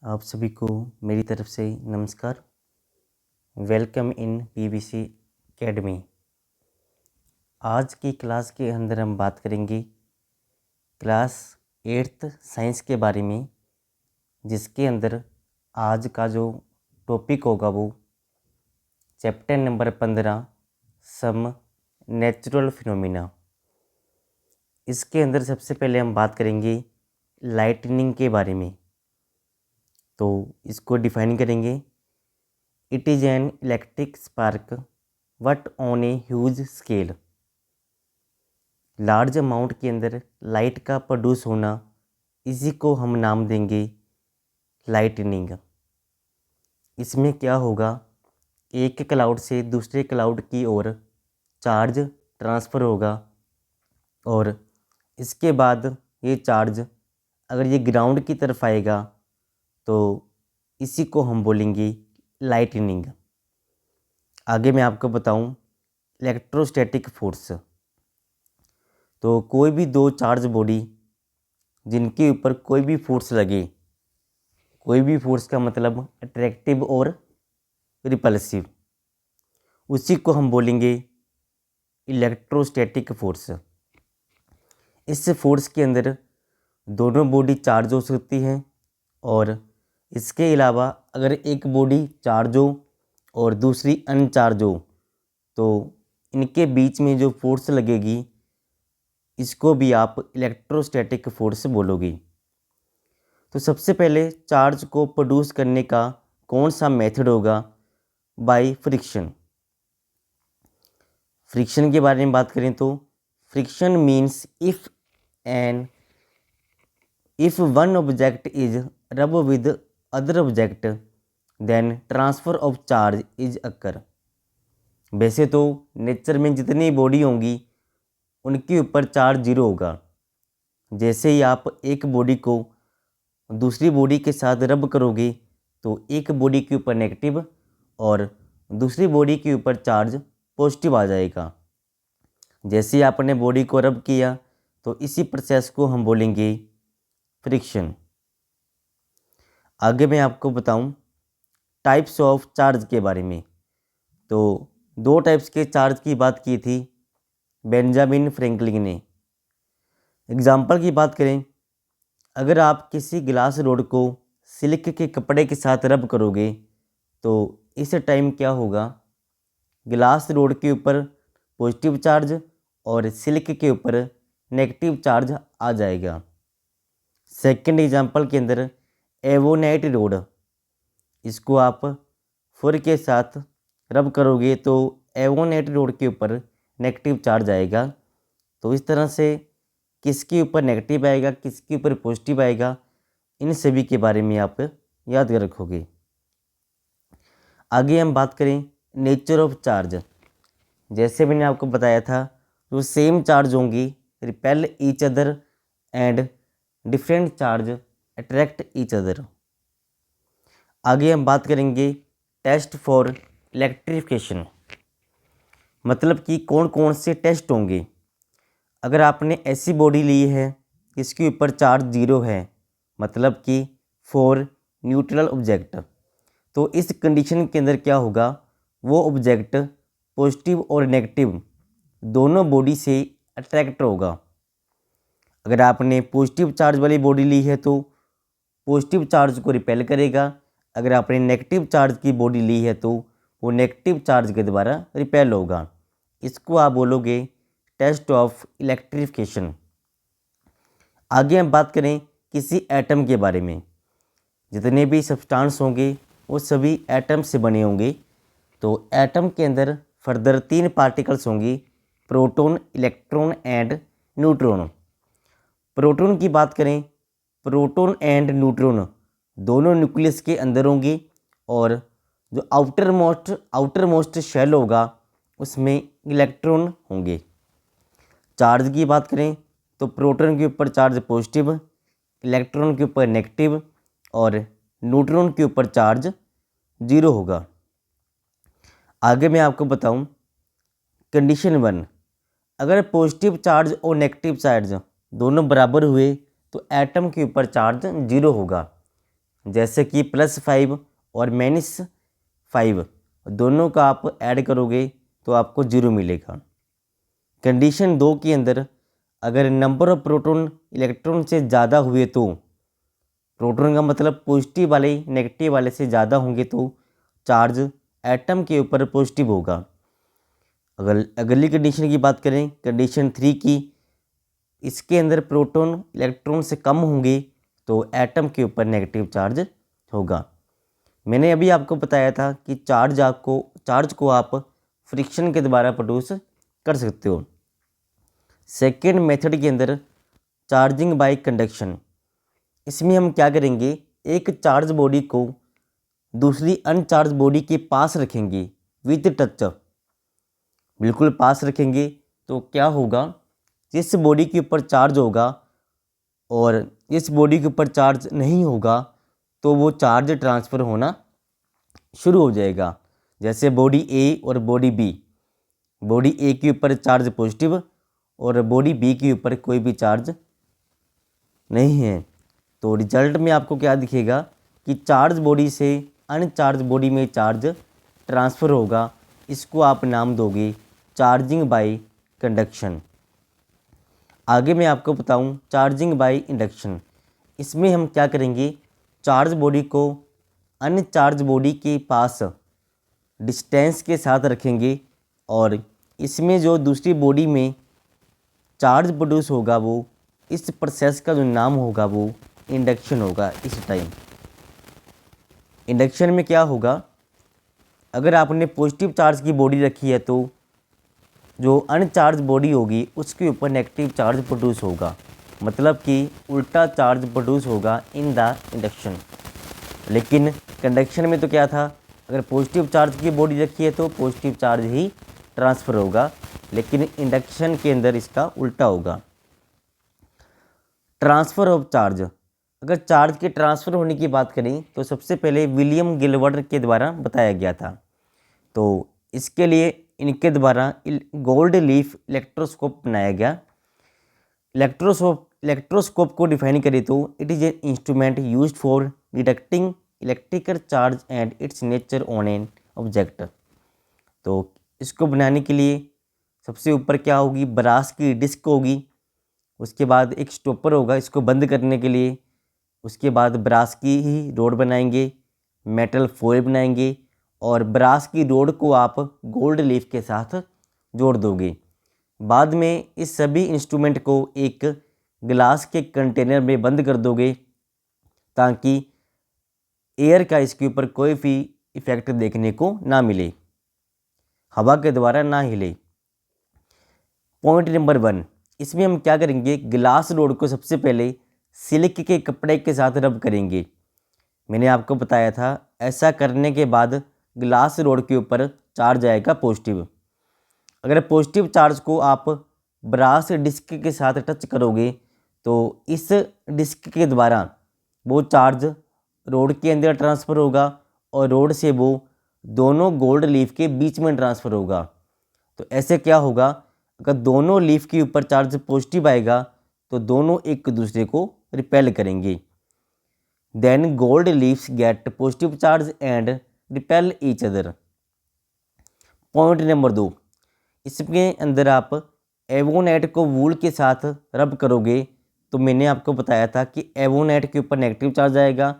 आप सभी को मेरी तरफ से नमस्कार। Welcome in PVC academy. आज की क्लास के अंदर हम बात करेंगे क्लास 8th साइंस के बारे में, जिसके अंदर आज का जो टॉपिक होगा वो chapter number 15 some natural phenomena. इसके अंदर सबसे पहले हम बात करेंगे लाइटनिंग के बारे में। तो इसको डिफाइन करेंगे। It is an electric spark but on a huge scale. Large amount के अंदर लाइट का प्रोड्यूस होना, इसी को हम नाम देंगे लाइटनिंग। इसमें क्या होगा, एक क्लाउड से दूसरे क्लाउड की ओर चार्ज ट्रांसफ़र होगा और इसके बाद ये चार्ज अगर ये ग्राउंड की तरफ आएगा तो इसी को हम बोलेंगे लाइटनिंग। आगे मैं आपको बताऊं इलेक्ट्रोस्टैटिक फोर्स। तो कोई भी दो चार्ज बॉडी जिनके ऊपर कोई भी फोर्स लगे, कोई भी फोर्स का मतलब अट्रैक्टिव और रिपल्सिव, उसी को हम बोलेंगे इलेक्ट्रोस्टैटिक फोर्स। इस फोर्स के अंदर दोनों बॉडी चार्ज हो सकती हैं और इसके अलावा अगर एक बॉडी चार्ज हो और दूसरी अनचार्ज हो तो इनके बीच में जो फोर्स लगेगी इसको भी आप इलेक्ट्रोस्टैटिक फोर्स बोलोगे। तो सबसे पहले चार्ज को प्रोड्यूस करने का कौन सा मेथड होगा? By friction. फ्रिक्शन के बारे में बात करें तो friction means if one object is rub with other object then transfer of charge is occur. वैसे तो नेचर में जितनी बॉडी होंगी उनके ऊपर चार्ज जीरो होगा। जैसे ही आप एक बॉडी को दूसरी बॉडी के साथ रब करोगे तो एक बॉडी के ऊपर नेगेटिव और दूसरी बॉडी के ऊपर चार्ज पॉजिटिव आ जाएगा। जैसे ही आपने बॉडी को रब किया तो इसी प्रोसेस को हम बोलेंगे फ्रिक्शन। आगे मैं आपको बताऊं टाइप्स ऑफ चार्ज के बारे में। तो दो टाइप्स के चार्ज की बात की थी बेंजामिन फ्रैंकलिन ने। एग्जाम्पल की बात करें, अगर आप किसी ग्लास रोड को सिल्क के कपड़े के साथ रब करोगे तो इस टाइम क्या होगा, ग्लास रोड के ऊपर पॉजिटिव चार्ज और सिल्क के ऊपर नेगेटिव चार्ज आ जाएगा। सेकंड एग्जांपल के अंदर एवोनाइट रोड, इसको आप फुर के साथ रब करोगे तो एवोनाइट रोड के ऊपर नेगेटिव चार्ज आएगा। तो इस तरह से किसके ऊपर नेगेटिव आएगा, किसके ऊपर पॉजिटिव आएगा, इन सभी के बारे में आप याद रखोगे। आगे हम बात करें नेचर ऑफ चार्ज। जैसे मैंने आपको बताया था जो सेम चार्ज होंगी repel each other and different charge attract each other. आगे हम बात करेंगे टेस्ट फॉर इलेक्ट्रिफिकेशन, मतलब कि कौन कौन से टेस्ट होंगे। अगर आपने ऐसी बॉडी ली है जिसके ऊपर चार्ज जीरो है, मतलब कि फॉर न्यूट्रल ऑब्जेक्ट, तो इस कंडीशन के अंदर क्या होगा, वो ऑब्जेक्ट पॉजिटिव और नेगेटिव दोनों बॉडी से अट्रैक्ट होगा। अगर आपने पॉजिटिव चार्ज वाली बॉडी ली है तो पॉजिटिव चार्ज को रिपेल करेगा। अगर आपने नेगेटिव चार्ज की बॉडी ली है तो वो नेगेटिव चार्ज के द्वारा रिपेल होगा। इसको आप बोलोगे टेस्ट ऑफ इलेक्ट्रिफिकेशन। आगे हम बात करें किसी एटम के बारे में। जितने भी सब्सटेंस होंगे वो सभी एटम से बने होंगे। तो एटम के अंदर फर्दर 3 पार्टिकल्स होंगी, proton, electron and neutron. Proton की बात करें, प्रोटॉन एंड न्यूट्रॉन दोनों न्यूक्लियस के अंदर होंगे और जो आउटर मोस्ट शेल होगा उसमें इलेक्ट्रॉन होंगे। चार्ज की बात करें तो प्रोटॉन के ऊपर चार्ज पॉजिटिव, इलेक्ट्रॉन के ऊपर नेगेटिव और न्यूट्रॉन के ऊपर चार्ज जीरो होगा। आगे मैं आपको बताऊं कंडीशन 1, अगर पॉजिटिव चार्ज और नेगेटिव चार्ज दोनों बराबर हुए तो एटम के ऊपर चार्ज जीरो होगा। जैसे कि +5 और -5 दोनों का आप ऐड करोगे तो आपको 0 मिलेगा। कंडीशन 2 के अंदर अगर नंबर ऑफ प्रोटॉन इलेक्ट्रॉन से ज़्यादा हुए तो, प्रोटॉन का मतलब पॉजिटिव वाले नेगेटिव वाले से ज़्यादा होंगे तो चार्ज एटम के ऊपर पॉजिटिव होगा। अगर अगली कंडीशन की बात करें, कंडीशन 3 की, इसके अंदर प्रोटॉन इलेक्ट्रॉन से कम होंगे तो एटम के ऊपर नेगेटिव चार्ज होगा। मैंने अभी आपको बताया था कि चार्ज को आप फ्रिक्शन के द्वारा प्रोड्यूस कर सकते हो। सेकेंड मेथड के अंदर चार्जिंग बाय कंडक्शन, इसमें हम क्या करेंगे, एक चार्ज बॉडी को दूसरी अनचार्ज बॉडी के पास रखेंगे विद टच, बिल्कुल पास रखेंगे तो क्या होगा, जिस बॉडी के ऊपर चार्ज होगा और इस बॉडी के ऊपर चार्ज नहीं होगा तो वो चार्ज ट्रांसफ़र होना शुरू हो जाएगा। जैसे बॉडी ए और बॉडी बी, बॉडी ए के ऊपर चार्ज पॉजिटिव और बॉडी बी के ऊपर कोई भी चार्ज नहीं है, तो रिजल्ट में आपको क्या दिखेगा कि चार्ज बॉडी से अनचार्ज बॉडी में चार्ज ट्रांसफ़र होगा। इसको आप नाम दोगे चार्जिंग बाय कंडक्शन। आगे मैं आपको बताऊं चार्जिंग बाय इंडक्शन। इसमें हम क्या करेंगे, चार्ज बॉडी को अनचार्ज बॉडी के पास डिस्टेंस के साथ रखेंगे और इसमें जो दूसरी बॉडी में चार्ज प्रोड्यूस होगा वो, इस प्रोसेस का जो नाम होगा वो इंडक्शन होगा। इस टाइम इंडक्शन में क्या होगा, अगर आपने पॉजिटिव चार्ज की बॉडी रखी है तो जो अनचार्ज बॉडी होगी उसके ऊपर नेगेटिव चार्ज प्रोड्यूस होगा, मतलब कि उल्टा चार्ज प्रोड्यूस होगा इन द इंडक्शन। लेकिन कंडक्शन में तो क्या था, अगर पॉजिटिव चार्ज की बॉडी रखी है तो पॉजिटिव चार्ज ही ट्रांसफ़र होगा, लेकिन इंडक्शन के अंदर इसका उल्टा होगा। ट्रांसफ़र ऑफ चार्ज, अगर चार्ज के ट्रांसफ़र होने की बात करें तो सबसे पहले विलियम गिलबर्ट के द्वारा बताया गया था। तो इसके लिए इनके द्वारा गोल्ड लीफ इलेक्ट्रोस्कोप बनाया गया। इलेक्ट्रोस्कोप को डिफाइन करें तो it is an instrument used for detecting electrical charge and it's nature on an object. तो इसको बनाने के लिए सबसे ऊपर क्या होगी, ब्रास की डिस्क होगी, उसके बाद एक स्टॉपर होगा इसको बंद करने के लिए, उसके बाद ब्रास की ही रोड बनाएंगे, मेटल फॉयल बनाएंगे और ब्रास की रोड को आप गोल्ड लीफ के साथ जोड़ दोगे। बाद में इस सभी इंस्ट्रूमेंट को एक ग्लास के कंटेनर में बंद कर दोगे ताकि एयर का इसके ऊपर कोई भी इफेक्ट देखने को ना मिले, हवा के द्वारा ना हिले। पॉइंट नंबर 1, इसमें हम क्या करेंगे, ग्लास रोड को सबसे पहले सिल्क के कपड़े के साथ रब करेंगे। मैंने आपको बताया था ऐसा करने के बाद ग्लास रोड के ऊपर चार्ज आएगा पॉजिटिव। अगर पॉजिटिव चार्ज को आप ब्रास डिस्क के साथ टच करोगे तो इस डिस्क के द्वारा वो चार्ज रोड के अंदर ट्रांसफ़र होगा और रोड से वो दोनों गोल्ड लीफ के बीच में ट्रांसफ़र होगा। तो ऐसे क्या होगा, अगर दोनों लीफ के ऊपर चार्ज पॉजिटिव आएगा तो दोनों एक दूसरे को रिपेल करेंगे। Then gold leaves get positive charge and repel each other. Point number 2, इसके अंदर आप एवोनेट को वूल के साथ रब करोगे। तो मैंने आपको बताया था कि एवोनेट के ऊपर नेगेटिव चार्ज आएगा,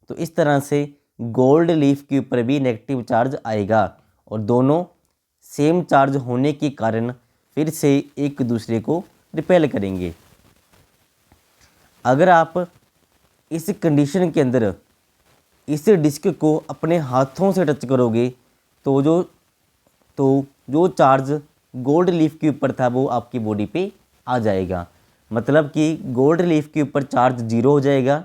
तो इस तरह से गोल्ड लीफ के ऊपर भी नेगेटिव चार्ज आएगा और दोनों सेम चार्ज होने के कारण फिर से एक दूसरे को रिपेल करेंगे। अगर आप इस कंडीशन के अंदर इस डिस्क को अपने हाथों से टच करोगे तो जो चार्ज गोल्ड लीफ के ऊपर था वो आपकी बॉडी पे आ जाएगा, मतलब कि गोल्ड लीफ के ऊपर चार्ज 0 हो जाएगा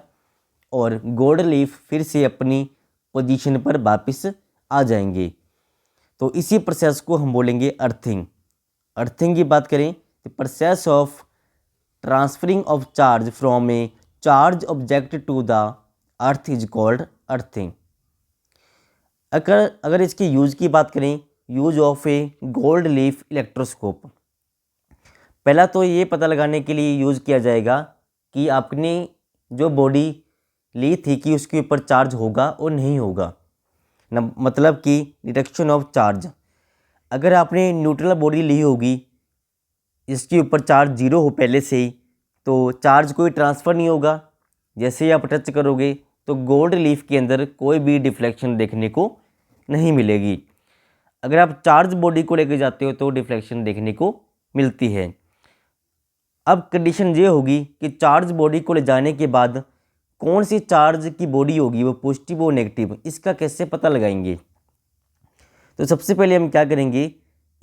और गोल्ड लीफ फिर से अपनी पोजीशन पर वापस आ जाएंगे। तो इसी प्रोसेस को हम बोलेंगे अर्थिंग। अर्थिंग की बात करें तो process of transferring of charge from a charge object to the earth is called earthing. अगर इसके यूज की बात करें, use of a gold leaf electroscope, पहला तो ये पता लगाने के लिए यूज़ किया जाएगा कि आपने जो बॉडी ली थी कि उसके ऊपर चार्ज होगा और नहीं होगा, मतलब कि डिटेक्शन ऑफ चार्ज। अगर आपने न्यूट्रल बॉडी ली होगी, इसके ऊपर चार्ज 0 हो पहले से ही, तो चार्ज कोई ट्रांसफ़र नहीं होगा। जैसे ही आप टच करोगे तो गोल्ड लीफ के अंदर कोई भी डिफ्लेक्शन देखने को नहीं मिलेगी। अगर आप चार्ज बॉडी को लेकर जाते हो तो डिफ्लेक्शन देखने को मिलती है। अब कंडीशन ये होगी कि चार्ज बॉडी को ले जाने के बाद कौन सी चार्ज की बॉडी होगी, वो पॉजिटिव और नेगेटिव, इसका कैसे पता लगाएंगे। तो सबसे पहले हम क्या करेंगे,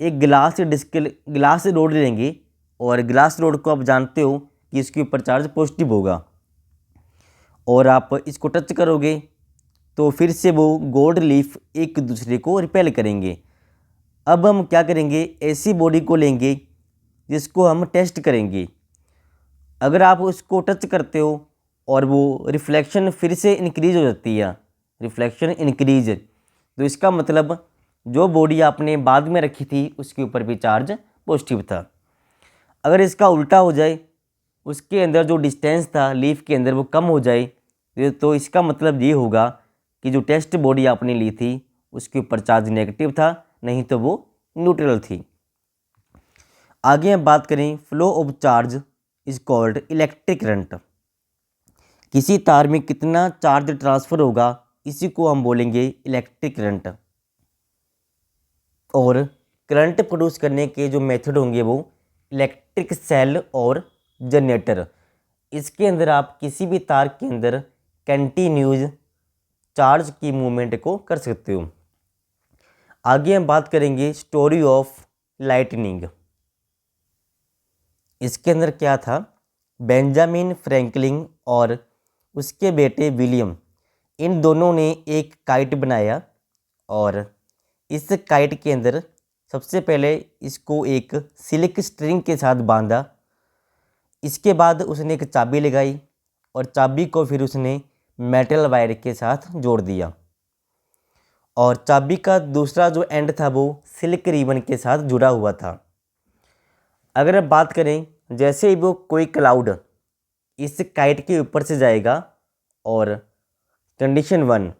एक ग्लास रोड लेंगे, और ग्लास रोड को आप जानते हो कि इसके ऊपर चार्ज पॉजिटिव होगा, और आप इसको टच करोगे तो फिर से वो गोल्ड लीफ एक दूसरे को रिपेल करेंगे। अब हम क्या करेंगे, ऐसी बॉडी को लेंगे जिसको हम टेस्ट करेंगे। अगर आप उसको टच करते हो और वो रिफ्लेक्शन फिर से इंक्रीज हो जाती है, रिफ्लेक्शन इंक्रीज, तो इसका मतलब जो बॉडी आपने बाद में रखी थी उसके ऊपर भी चार्ज पॉजिटिव था। अगर इसका उल्टा हो जाए, उसके अंदर जो डिस्टेंस था लीफ के अंदर वो कम हो जाए, तो इसका मतलब ये होगा कि जो टेस्ट बॉडी आपने ली थी उसके ऊपर चार्ज नेगेटिव था, नहीं तो वो न्यूट्रल थी। आगे हम बात करें, flow of charge is called electric current. किसी तार में कितना चार्ज ट्रांसफ़र होगा, इसी को हम बोलेंगे इलेक्ट्रिक करंट। और करंट प्रोड्यूस करने के जो मेथड होंगे वो इलेक्ट्रिक सेल और जनरेटर। इसके अंदर आप किसी भी तार के अंदर कंटिन्यूज चार्ज की मूवमेंट को कर सकते हो। आगे हम बात करेंगे स्टोरी ऑफ लाइटनिंग। इसके अंदर क्या था, बेंजामिन फ्रैंकलिन और उसके बेटे विलियम, इन दोनों ने एक काइट बनाया, और इस काइट के अंदर सबसे पहले इसको एक सिल्क स्ट्रिंग के साथ बांधा। इसके बाद उसने एक चाबी लगाई, और चाबी को फिर उसने मेटल वायर के साथ जोड़ दिया, और चाबी का दूसरा जो एंड था वो सिल्क रिबन के साथ जुड़ा हुआ था। अगर अब बात करें, जैसे ही वो कोई क्लाउड इस काइट के ऊपर से जाएगा, और condition 1,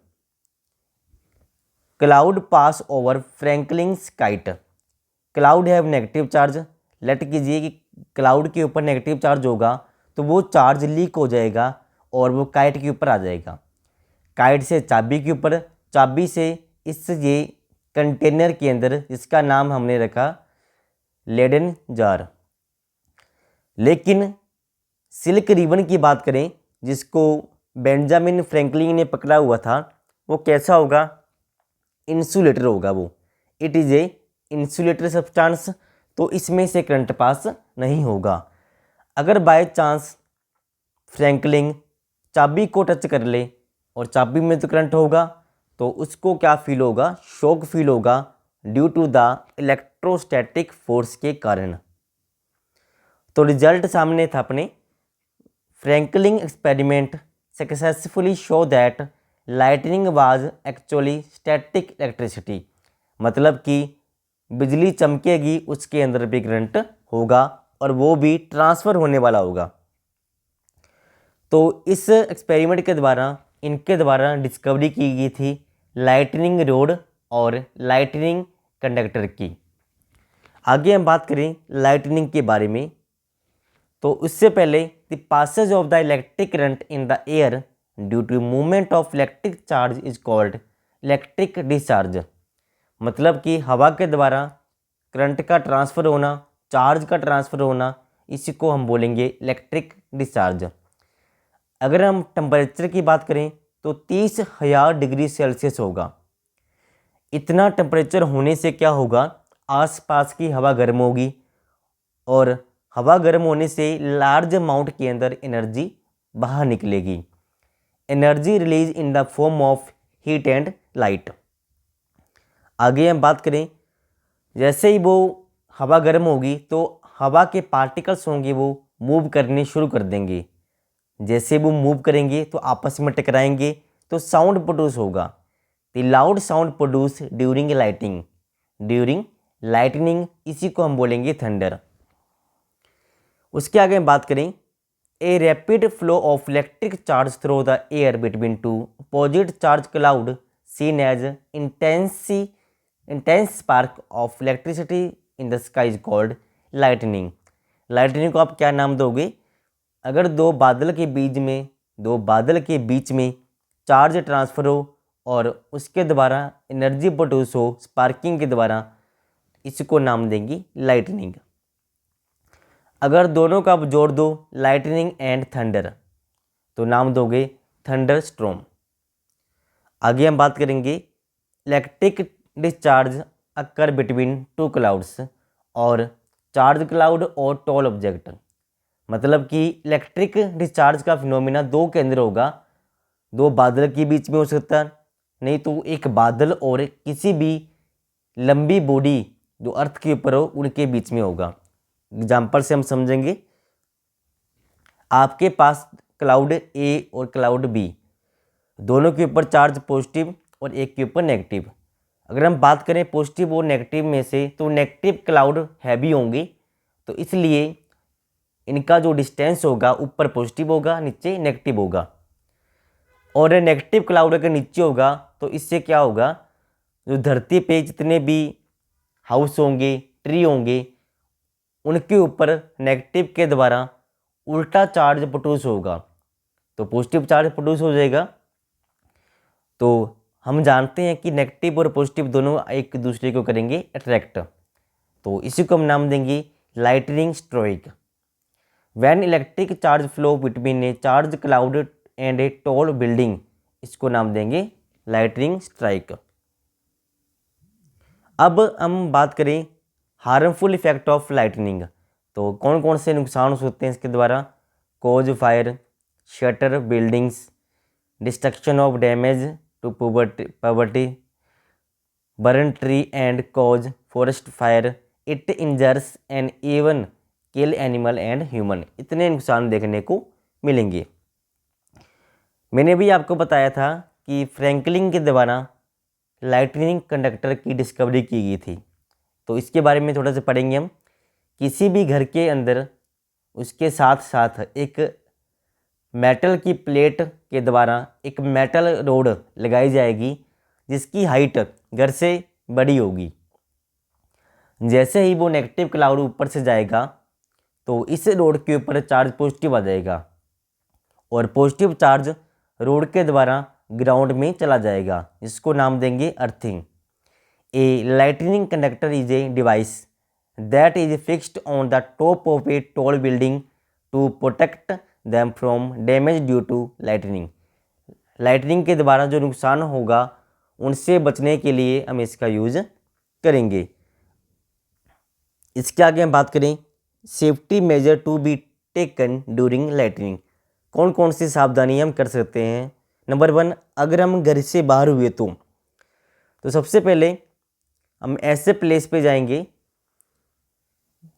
cloud pass over Franklin's kite, cloud have negative charge. Let कीजिए कि क्लाउड के ऊपर नेगेटिव चार्ज होगा, तो वो चार्ज लीक हो जाएगा और वो काइट के ऊपर आ जाएगा, काइट से चाबी के ऊपर, चाबी से इस ये कंटेनर के अंदर, जिसका नाम हमने रखा लेडन जार। लेकिन सिल्क रिबन की बात करें, जिसको बेंजामिन फ्रैंकलिन ने पकड़ा हुआ था, वो कैसा होगा, इंसुलेटर होगा वो, it is a insulator substance, तो इसमें से करंट पास नहीं होगा। अगर बाय चांस फ्रैंकलिन चाबी को टच कर ले और चाबी में तो करंट होगा, तो उसको क्या फील होगा, शॉक फील होगा, due to the electrostatic force के कारण। तो रिजल्ट सामने था अपने, Franklin experiment successfully show that lightning was actually static electricity, मतलब कि बिजली चमकेगी, उसके अंदर भी करंट होगा, और वो भी ट्रांसफ़र होने वाला होगा। तो इस एक्सपेरिमेंट के द्वारा, इनके द्वारा डिस्कवरी की गई थी लाइटनिंग रोड और लाइटनिंग कंडक्टर की। आगे हम बात करें लाइटनिंग के बारे में, तो उससे पहले the passage of the electric current in the air due to movement of electric charge is called electric discharge, मतलब कि हवा के द्वारा करंट का ट्रांसफ़र होना, चार्ज का ट्रांसफ़र होना, इसी को हम बोलेंगे इलेक्ट्रिक डिस्चार्ज। अगर हम टेम्परेचर की बात करें तो 30,000 डिग्री सेल्सियस होगा। इतना टेम्परेचर होने से क्या होगा, आसपास की हवा गर्म होगी, और हवा गर्म होने से लार्ज अमाउंट के अंदर एनर्जी बाहर निकलेगी, energy release in the form of heat and light. आगे हम बात करें, जैसे ही वो हवा गर्म होगी तो हवा के पार्टिकल्स होंगे वो मूव करने शुरू कर देंगे। जैसे वो मूव करेंगे तो आपस में टकराएंगे, तो साउंड प्रोड्यूस होगा, the loud sound produce during lightning, इसी को हम बोलेंगे थंडर। उसके आगे हम बात करें, a rapid flow of electric charge through the air between two opposite charge cloud seen as intense spark of electricity in the sky is called lightning. Lightning को आप क्या नाम दोगे? अगर दो बादल के बीच में चार्ज ट्रांसफर हो और उसके द्वारा एनर्जी प्रोड्यूस हो स्पार्किंग के द्वारा, इसको नाम देंगी लाइटनिंग। अगर दोनों का आप जोड़ दो लाइटनिंग एंड थंडर तो नाम दोगे थंडर स्ट्रॉम। आगे हम बात करेंगे electric discharge occur between two clouds और चार्ज क्लाउड और टॉल ऑब्जेक्ट। मतलब कि इलेक्ट्रिक डिस्चार्ज का फिनोमिना दो के अंदर होगा, दो बादल के बीच में हो सकता है, नहीं तो एक बादल और किसी भी लंबी बॉडी जो अर्थ के ऊपर हो उनके बीच में होगा। एग्जाम्पल से हम समझेंगे। आपके पास क्लाउड ए और क्लाउड बी, दोनों के ऊपर चार्ज पॉजिटिव और एक के ऊपर नेगेटिव। अगर हम बात करें पॉजिटिव और नेगेटिव में से, तो नेगेटिव क्लाउड हैवी होंगे, तो इसलिए इनका जो डिस्टेंस होगा ऊपर पॉजिटिव होगा, नीचे नेगेटिव होगा। और नेगेटिव क्लाउड अगर नीचे होगा तो इससे क्या होगा, जो धरती पे जितने भी हाउस होंगे, ट्री होंगे, उनके ऊपर नेगेटिव के द्वारा उल्टा चार्ज प्रोड्यूस होगा, तो पॉजिटिव चार्ज प्रोड्यूस हो जाएगा। तो हम जानते हैं कि नेगेटिव और पॉजिटिव दोनों एक दूसरे को करेंगे अट्रैक्ट, तो इसी को हम नाम देंगे lightning strike. When electric charge flow between A charge cloud and A tall building, इसको नाम देंगे लाइटनिंग स्ट्राइक। अब हम बात करें हार्मफुल इफेक्ट ऑफ लाइटनिंग, तो कौन कौन से नुकसान हो सकते हैं इसके द्वारा? Cause fire, shatter buildings, destruction of damage to poverty, burn tree and cause forest fire, it injures and even kill animal and human. इतने नुकसान देखने को मिलेंगे। मैंने भी आपको बताया था कि फ्रैंकलिन के द्वारा लाइटनिंग कंडक्टर की डिस्कवरी की गई थी, तो इसके बारे में थोड़ा सा पढ़ेंगे हम। किसी भी घर के अंदर उसके साथ साथ एक मेटल की प्लेट के द्वारा एक मेटल रोड लगाई जाएगी जिसकी हाइट घर से बड़ी होगी। जैसे ही वो नेगेटिव क्लाउड ऊपर से जाएगा तो इस रोड के ऊपर चार्ज पॉजिटिव आ जाएगा और पॉजिटिव चार्ज रोड के द्वारा ग्राउंड में चला जाएगा, जिसको नाम देंगे earthing. A lightning conductor is a device that is fixed on the top of a tall building to protect them from damage due to lightning. Lightning के द्वारा जो नुकसान होगा उनसे बचने के लिए हम इसका यूज करेंगे। इसके आगे हम बात करें safety measure to be taken during lightning. कौन कौन सी सावधानी हम कर सकते हैं? नंबर 1, अगर हम घर से बाहर हुए तो सबसे पहले हम ऐसे प्लेस पे जाएंगे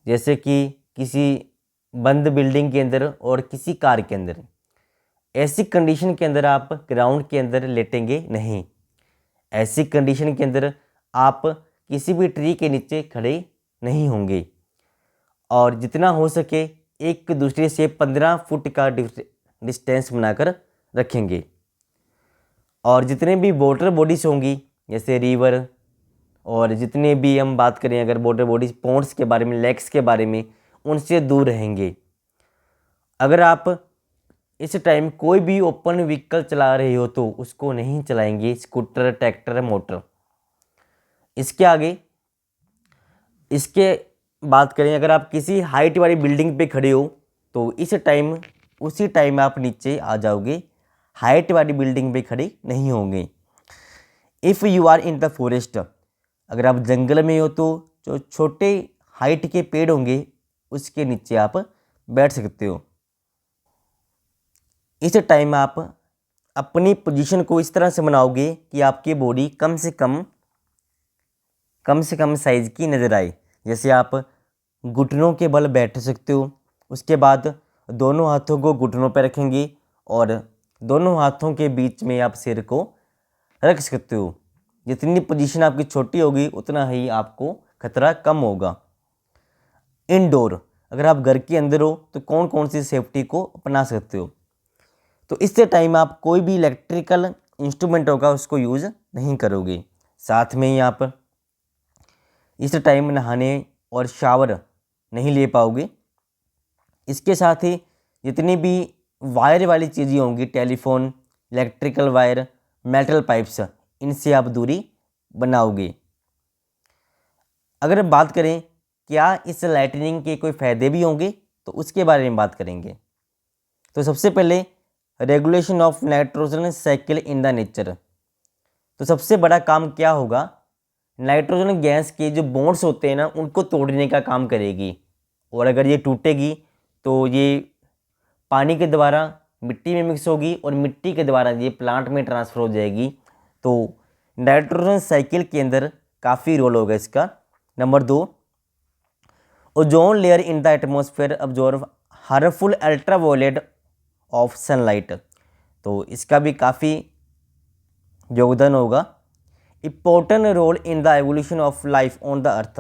जैसे कि किसी बंद बिल्डिंग के अंदर और किसी कार के अंदर। ऐसी कंडीशन के अंदर आप ग्राउंड के अंदर लेटेंगे नहीं। ऐसी कंडीशन के अंदर आप किसी भी ट्री के नीचे खड़े नहीं होंगे और जितना हो सके एक दूसरे से 15 फुट का डिस्टेंस बनाकर रखेंगे। और जितने भी वाटर बॉडीज होंगी जैसे रिवर और जितने भी हम बात करें अगर वाटर बॉडीज पॉन्ड्स के बारे में, लेक्स के बारे में, उनसे दूर रहेंगे। अगर आप इस टाइम कोई भी ओपन व्हीकल चला रहे हो तो उसको नहीं चलाएंगे, स्कूटर, ट्रैक्टर, मोटर। इसके आगे इसके बात करें अगर आप किसी हाइट वाली बिल्डिंग पे खड़े हो तो उसी टाइम आप नीचे आ जाओगे, हाइट वाली बिल्डिंग पे खड़े नहीं होंगे। If you are in the forest, अगर आप जंगल में हो तो जो छोटे हाइट के पेड़ होंगे उसके नीचे आप बैठ सकते हो। इस टाइम आप अपनी पोजीशन को इस तरह से बनाओगे कि आपकी बॉडी कम से कम साइज़ की नज़र आए। जैसे आप घुटनों के बल बैठ सकते हो, उसके बाद दोनों हाथों को घुटनों पर रखेंगे और दोनों हाथों के बीच में आप सिर को रख सकते हो। जितनी पोजीशन आपकी छोटी होगी उतना ही आपको खतरा कम होगा। इंडोर, अगर आप घर के अंदर हो तो कौन कौन सी सेफ्टी को अपना सकते हो। तो इससे टाइम आप कोई भी इलेक्ट्रिकल इंस्ट्रूमेंट होगा उसको यूज़ नहीं करोगे। साथ में ही आप इस टाइम नहाने और शावर नहीं ले पाओगे। इसके साथ ही जितनी भी वायर वाली चीज़ें होंगी, telephone, electrical wire, metal pipes, इनसे आप दूरी बनाओगे। अगर बात करें क्या इस लाइटनिंग के कोई फ़ायदे भी होंगे तो उसके बारे में बात करेंगे। तो सबसे पहले regulation of nitrogen cycle in the nature. तो सबसे बड़ा काम क्या होगा, नाइट्रोजन गैस के जो बॉन्ड्स होते हैं ना उनको तोड़ने का काम करेगी। और अगर ये टूटेगी तो ये पानी के द्वारा मिट्टी में मिक्स होगी और मिट्टी के द्वारा ये प्लांट में ट्रांसफ़र हो जाएगी। तो नाइट्रोजन साइकिल के अंदर काफ़ी रोल होगा इसका। Number 2, ozone layer in the atmosphere absorb harmful ultraviolet of sunlight. तो इसका भी काफ़ी योगदान होगा। Important role in the evolution of life on the earth.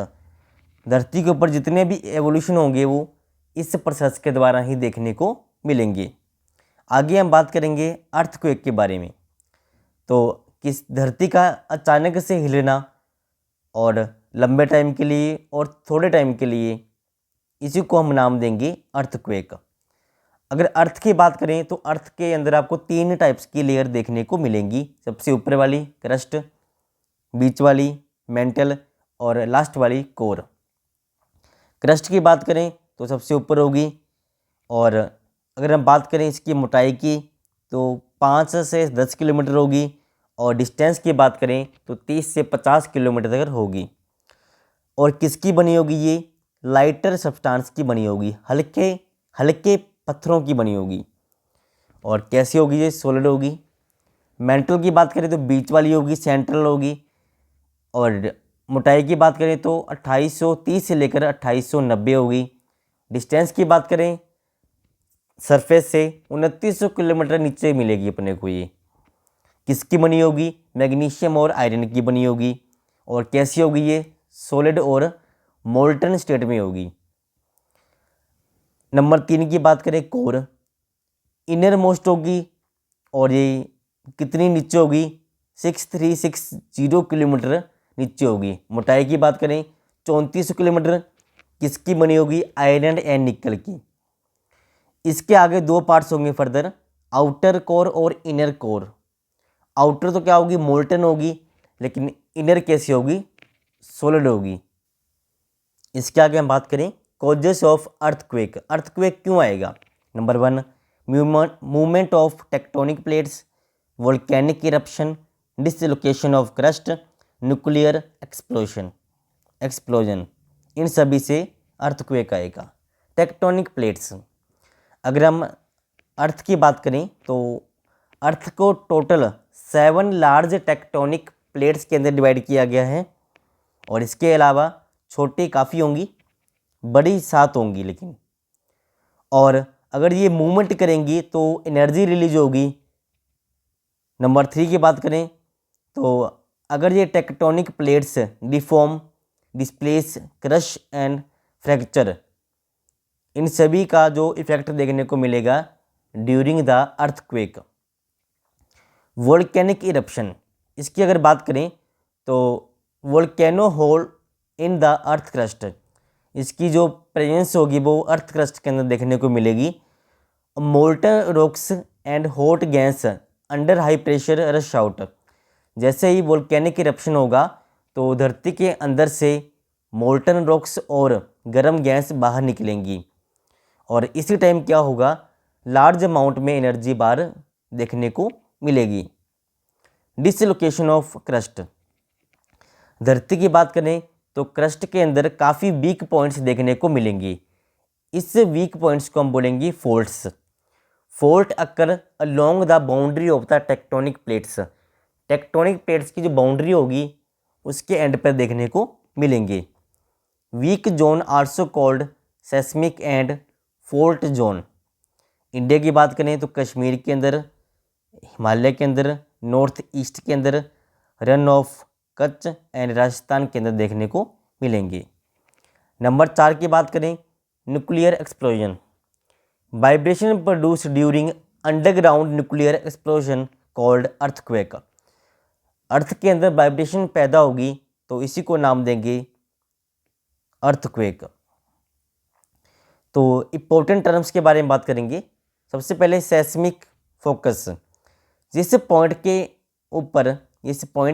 धरती के ऊपर जितने भी एवोल्यूशन होंगे वो इस प्रोसेस के द्वारा ही देखने को मिलेंगे। आगे हम बात करेंगे अर्थक्वेक के बारे में। तो किस धरती का अचानक से हिलना और लंबे टाइम के लिए और थोड़े टाइम के लिए, इसी को हम नाम देंगे अर्थक्वेक। अगर अर्थ की बात करें तो अर्थ के अंदर आपको 3 टाइप्स की लेयर देखने को मिलेंगी। सबसे ऊपर वाली क्रस्ट, बीच वाली मेंटल और लास्ट वाली कोर। क्रस्ट की बात करें तो सबसे ऊपर होगी, और अगर हम बात करें इसकी मोटाई की तो 5 से 10 किलोमीटर होगी, और डिस्टेंस की बात करें तो 30 से 50 किलोमीटर तक होगी। और किसकी बनी होगी, ये लाइटर सब्सटेंस की बनी होगी, हल्के हल्के पत्थरों की बनी होगी। और कैसी होगी, ये सॉलिड होगी। मेंटल की बात करें तो बीच वाली होगी, सेंट्रल होगी। और मोटाई की बात करें तो 2830 से लेकर 2890 होगी। डिस्टेंस की बात करें सरफेस से 2900 किलोमीटर नीचे मिलेगी अपने को। ये किसकी बनी होगी, मैग्नीशियम और आयरन की बनी होगी। और कैसी होगी, ये सॉलिड और मोल्टन स्टेट में होगी। नंबर 3 की बात करें कोर, इनर मोस्ट होगी, और ये कितनी नीचे होगी, 6360 किलोमीटर नीचे होगी। मोटाई की बात करें 3400 किलोमीटर। किसकी बनी होगी, आयरन एंड निकल की। इसके आगे 2 पार्ट्स होंगे फर्दर, आउटर कोर और इनर कोर। आउटर तो क्या होगी, मोल्टन होगी, लेकिन इनर कैसी होगी, सॉलिड होगी। इसके आगे हम बात करें कॉजेस ऑफ अर्थक्वेक। अर्थक्वेक क्यों आएगा। Number 1, movement of tectonic plates, volcanic eruption, dislocation of crust, nuclear explosion, इन सभी से अर्थक्वेक आएगा। टेक्टोनिक प्लेट्स, अगर हम अर्थ की बात करें तो अर्थ को टोटल 7 लार्ज टेक्टोनिक प्लेट्स के अंदर डिवाइड किया गया है। और इसके अलावा छोटी काफ़ी होंगी, बड़ी 7 होंगी लेकिन। और अगर ये मूवमेंट करेंगी तो एनर्जी रिलीज होगी। नंबर 3 की बात करें तो अगर ये tectonic plates deform, displace, crush and fracture, इन सभी का जो इफेक्ट देखने को मिलेगा during the earthquake. Volcanic eruption, इसकी अगर बात करें तो volcano hole in the earth crust, इसकी जो प्रेजेंस होगी वो अर्थ क्रस्ट के अंदर देखने को मिलेगी। Molten rocks and hot gas under high pressure rush out, जैसे ही वोल्केनिक इरप्शन होगा तो धरती के अंदर से मोल्टन रॉक्स और गर्म गैस बाहर निकलेंगी। और इसी टाइम क्या होगा, लार्ज अमाउंट में एनर्जी बाहर देखने को मिलेगी। डिसलोकेशन ऑफ क्रस्ट, धरती की बात करें तो क्रस्ट के अंदर काफ़ी वीक पॉइंट्स देखने को मिलेंगी। इस वीक पॉइंट्स को हम बोलेंगे faults. Fault occur along the boundary of the tectonic plates, tectonic plates की जो बाउंड्री होगी उसके एंड पर देखने को मिलेंगे। Week zone also called seismic and fault zone. India की बात करें तो कश्मीर के अंदर, हिमालय के अंदर, नॉर्थ ईस्ट के अंदर, run of Kutch and Rajasthan के अंदर देखने को मिलेंगे। नंबर 4 की बात करें nuclear explosion, vibration produce during underground nuclear explosion called earthquake. Earth के अंदर वाइब्रेशन पैदा होगी तो इसी को नाम देंगे अर्थक्वेक। तो इम्पोर्टेंट टर्म्स के बारे में बात करेंगे। सबसे पहले सेस्मिक फोकस, जिस पॉइंट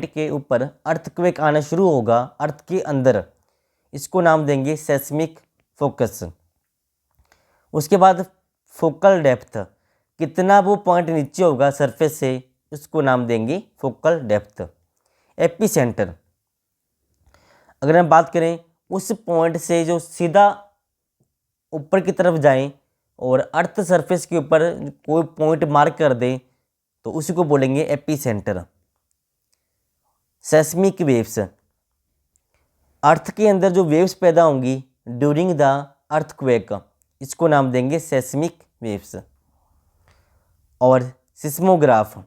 के ऊपर अर्थक्वेक आना शुरू होगा अर्थ के अंदर, इसको नाम देंगे सेस्मिक फोकस। उसके बाद फोकल डेप्थ, कितना वो पॉइंट नीचे होगा सरफेस से, उसको नाम देंगे फोकल डेप्थ। एपिसेंटर, अगर हम बात करें उस पॉइंट से जो सीधा ऊपर की तरफ जाएं और अर्थ सरफेस के ऊपर कोई पॉइंट मार्क कर दें तो उसी को बोलेंगे एपिसेंटर। सेस्मिक वेव्स, अर्थ के अंदर जो वेव्स पैदा होंगी ड्यूरिंग द अर्थक्वेक, इसको नाम देंगे सेस्मिक वेव्स। और सिस्मोग्राफ,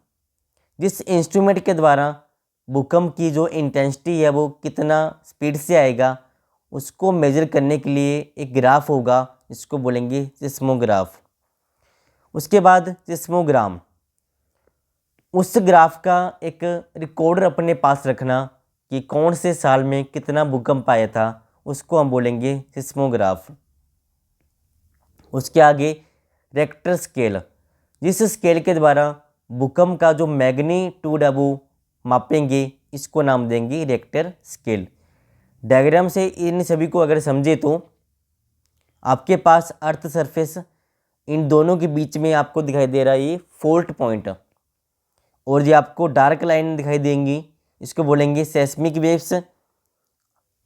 जिस इंस्ट्रूमेंट के द्वारा भूकंप की जो इंटेंसिटी है वो कितना स्पीड से आएगा उसको मेजर करने के लिए एक ग्राफ होगा, इसको बोलेंगे सिस्मोग्राफ। उसके बाद सिस्मोग्राम, उस ग्राफ का एक रिकॉर्डर अपने पास रखना कि कौन से साल में कितना भूकंप आया था, उसको हम बोलेंगे सिस्मोग्राफ। उसके आगे रेक्टर स्केल, जिस स्केल के द्वारा भूकंप का जो मैग्नीट्यूड है वो मापेंगे, इसको नाम देंगे रेक्टर स्केल। डायग्राम से इन सभी को अगर समझे तो आपके पास अर्थ सरफेस, इन दोनों के बीच में आपको दिखाई दे रहा है ये फॉल्ट पॉइंट, और ये आपको डार्क लाइन दिखाई देंगी, इसको बोलेंगे सेस्मिक वेव्स।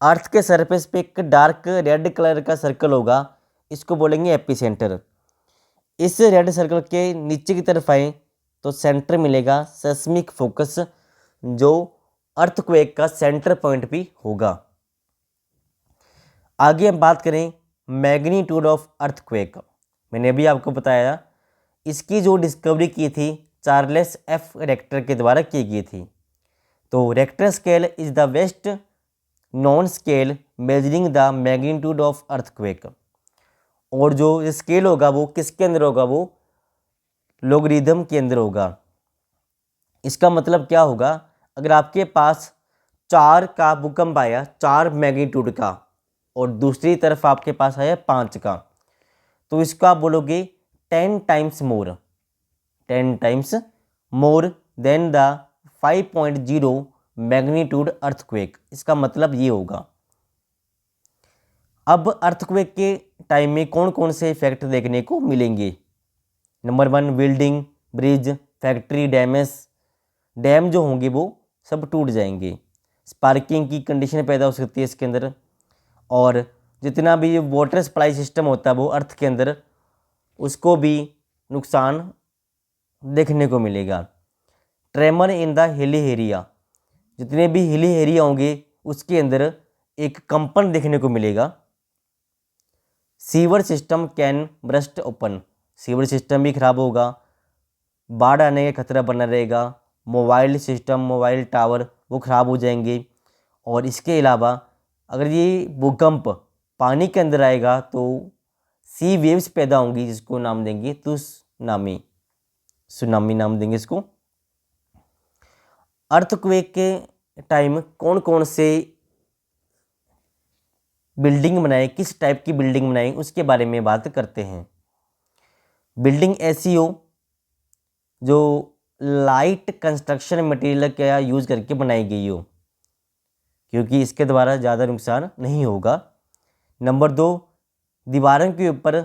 अर्थ के सरफेस पे एक डार्क रेड कलर का सर्कल होगा, इसको बोलेंगे एपिसेंटर। इस रेड सर्कल के नीचे की तरफ आए तो सेंटर मिलेगा सेस्मिक फोकस, जो अर्थक्वेक का सेंटर पॉइंट भी होगा। आगे हम बात करें मैग्नीट्यूड ऑफ अर्थक्वेक। मैंने अभी आपको बताया इसकी जो डिस्कवरी की थी चार्ल्स एफ रेक्टर के द्वारा की गई थी। तो Richter scale is the best non scale measuring the magnitude of earthquake. और जो स्केल होगा वो किसके अंदर होगा, वो लोगरिथम के अंदर होगा। इसका मतलब क्या होगा, अगर आपके पास 4 का भूकंप आया 4 मैग्नीट्यूड का और दूसरी तरफ आपके पास आया 5 का, तो इसको आप बोलोगे 10 times more than the 5.0 magnitude earthquake. इसका मतलब ये होगा। अब अर्थक्वेक के टाइम में कौन कौन से इफेक्ट देखने को मिलेंगे। Number 1, building, bridge, factory, dam जो होंगे वो सब टूट जाएंगे। स्पार्किंग की कंडीशन पैदा हो सकती है इसके अंदर, और जितना भी वाटर सप्लाई सिस्टम होता है वो अर्थ के अंदर, उसको भी नुकसान देखने को मिलेगा। Tremor in the hilly area, जितने भी हिली एरिया होंगे उसके अंदर एक कंपन देखने को मिलेगा। Sewer system can burst open, sewer system भी खराब होगा, बाढ़ आने का खतरा बना रहेगा। मोबाइल सिस्टम, मोबाइल टावर वो खराब हो जाएंगे। और इसके अलावा अगर ये भूकंप पानी के अंदर आएगा तो सी वेव्स पैदा होंगी, जिसको नाम देंगे सुनामी नाम देंगे इसको। अर्थक्वेक के टाइम कौन कौन से बिल्डिंग बनाए, किस टाइप की बिल्डिंग बनाई, उसके बारे में बात करते हैं। बिल्डिंग ऐसी हो जो लाइट कंस्ट्रक्शन मटेरियल का यूज़ करके बनाई गई हो, क्योंकि इसके द्वारा ज़्यादा नुकसान नहीं होगा। नंबर 2, दीवारों के ऊपर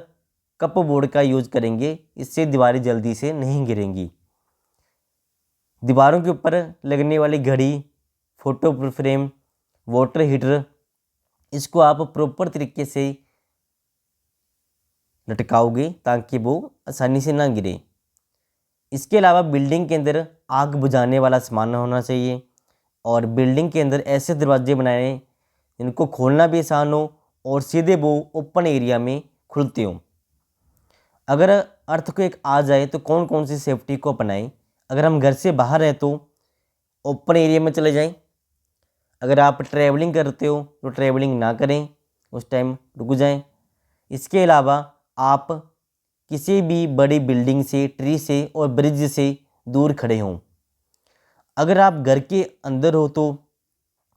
कप बोर्ड का यूज़ करेंगे, इससे दीवारें जल्दी से नहीं गिरेंगी। दीवारों के ऊपर लगने वाली घड़ी, फोटो फ्रेम, वाटर हीटर, इसको आप प्रॉपर तरीके से लटकाओगे ताकि वो आसानी से ना गिरे। इसके अलावा बिल्डिंग के अंदर आग बुझाने वाला सामान होना चाहिए, और बिल्डिंग के अंदर ऐसे दरवाजे बनाए जिनको खोलना भी आसान हो और सीधे वो ओपन एरिया में खुलते हों। अगर अर्थक्वेक आ जाए तो कौन कौन सी सेफ्टी को अपनाएं। अगर हम घर से बाहर हैं तो ओपन एरिया में चले जाएं। अगर आप ट्रैवलिंग करते हो तो ट्रैवलिंग ना करें, उस टाइम रुक जाएं। इसके अलावा आप किसी भी बड़ी बिल्डिंग से, ट्री से और ब्रिज से दूर खड़े हों। अगर आप घर के अंदर हो तो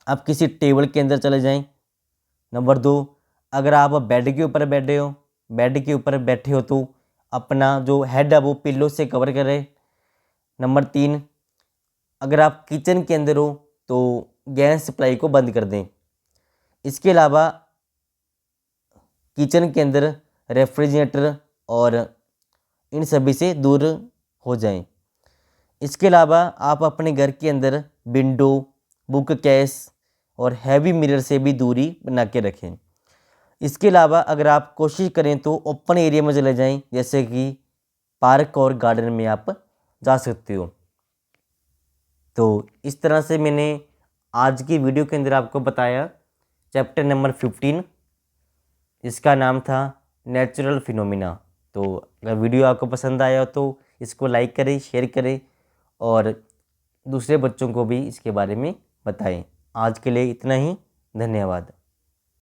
आप किसी टेबल के अंदर चले जाएं। नंबर 2, अगर आप बेड के ऊपर बैठे हो तो अपना जो हेड है वो पिल्लो से कवर करें। नंबर 3, अगर आप किचन के अंदर हो तो गैस सप्लाई को बंद कर दें। इसके अलावा किचन के अंदर रेफ्रिजरेटर और इन सभी से दूर हो जाएं। इसके अलावा आप अपने घर के अंदर विंडो, बुक केस और हैवी मिरर से भी दूरी बना के रखें। इसके अलावा अगर आप कोशिश करें तो ओपन एरिया में चले जाएं, जैसे कि पार्क और गार्डन में आप जा सकते हो। तो इस तरह से मैंने आज की वीडियो के अंदर आपको बताया चैप्टर नंबर 15, इसका नाम था नेचुरल फिनोमिना। तो अगर वीडियो आपको पसंद आया हो तो इसको लाइक करें, शेयर करें और दूसरे बच्चों को भी इसके बारे में बताएं। आज के लिए इतना ही, धन्यवाद।